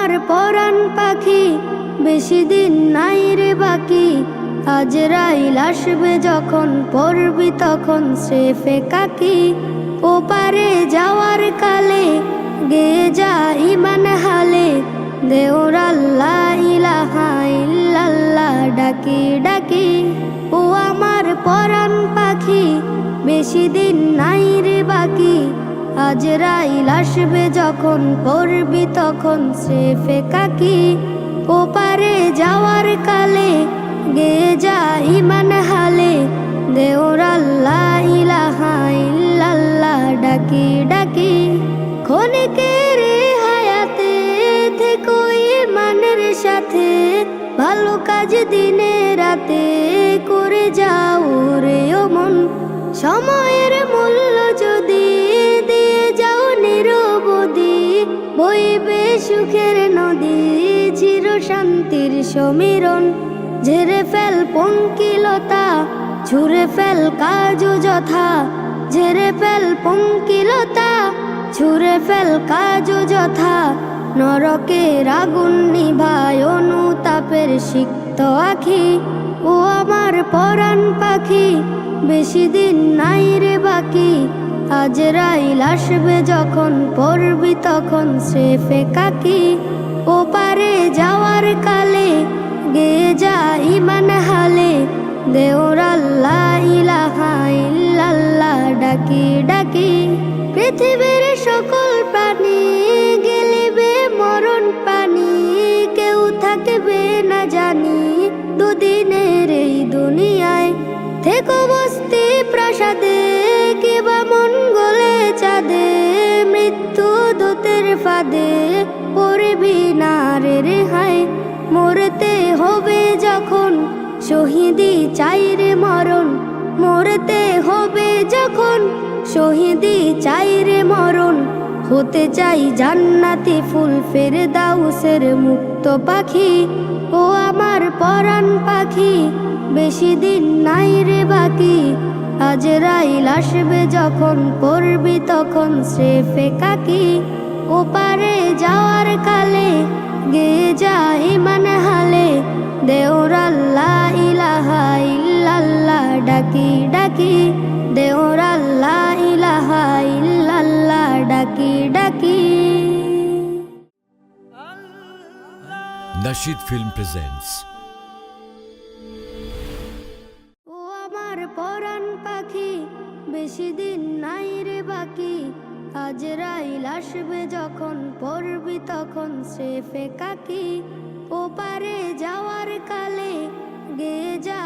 আমার পরাণ পাখি বেশি দিন নাই রে বাকি, আজরাইল আসবে যখন পড়বি তখন স্রেফে কাকি। ওপারে যাওয়ার কালে গেয়ে যা ইমান হালে, দেওর আল্লাহ ইলাহা ইল্লাল্লাহ ডাকি ডাকি। ও আমার পরাণ পাখি বেশি দিন নাই রে বাকি, আজরাইল আসবে যখন পড়বি তখন স্রেফে কাকি। ওপারে যাওয়ার কালে গেয়ে যা ইমান হালে, দেওর আল্লাহ ইলাহা ইল্লাল্লাহ ডাকি ডাকি। ক্ষণিকের হায়াতে থেকো ইমানের সাথে, ভালো কাজ দিনে রাতে করে যাও রে ও মন। সময়ের মূল্য যদি দিয়ে যাও নিরবধি, বইবে সুখের নদী চির শান্তির সমীরণ। ঝেড়ে ফেল পঙ্কিলতা, ছুঁড়ে ফেল কাজ যথা, ঝেড়ে ফেল পঙ্কিলতা, ছুঁড়ে ফেল কাজ যথা। নরকের আগুন নিভায় অনুতাপের সিক্ত আখি। ও আমার পরাণ পাখি বেশি দিন নাই রে বাকি, আজরাইল আসবে যখন পড়বি তখন স্রেফে কাকি। ওপারে যাওয়ার কালে গেয়ে যা ইমান হালে, দেওর আল্লাহ ইলাহা ইল্লাল্লাহ ডাকি ডাকি। পৃথিবীর সকল প্রাণী গেলিবে মরণ পানি, কেউ থাকবে না জানি দুদিনের এই দুনিয়ায়। থেকো বস্তি প্রাসাদে কিবা মঙ্গলে চাঁদে, মৃত্যু দূতের ফাঁদে পড়বি না রে রেহাই। মরতে হবে যখন শহীদি চাই রে মরণ, মরতে হবে যখন শহীদি চাই রে মরণ। হতে চাই জান্নাতি ফুল ফেরদাউসের মুক্ত পাখি। ও আমার পরাণ পাখি বেশি দিন নাই রে বাকি, আজরাইল আসবে যখন পড়বি তখন স্রেফে কাকি। ওপারে যাওয়ার কালে গেয়ে যা ইমান হালে, দেওর আল্লাহ ইলাহা ইল্লাল্লাহ ডাকি ডাকি। দেওর আল্লাহ ইলাহা ইল্লাল্লাহ ডাকি ডাকি। Nasheed Film presents ও আমার পরাণ পাখি বেশি দিন নাই রে বাকি, আজরাইল আসবে যখন পড়বি তখন স্রেফে কাকি। ওপারে যাওয়ার কালে গেয়ে যা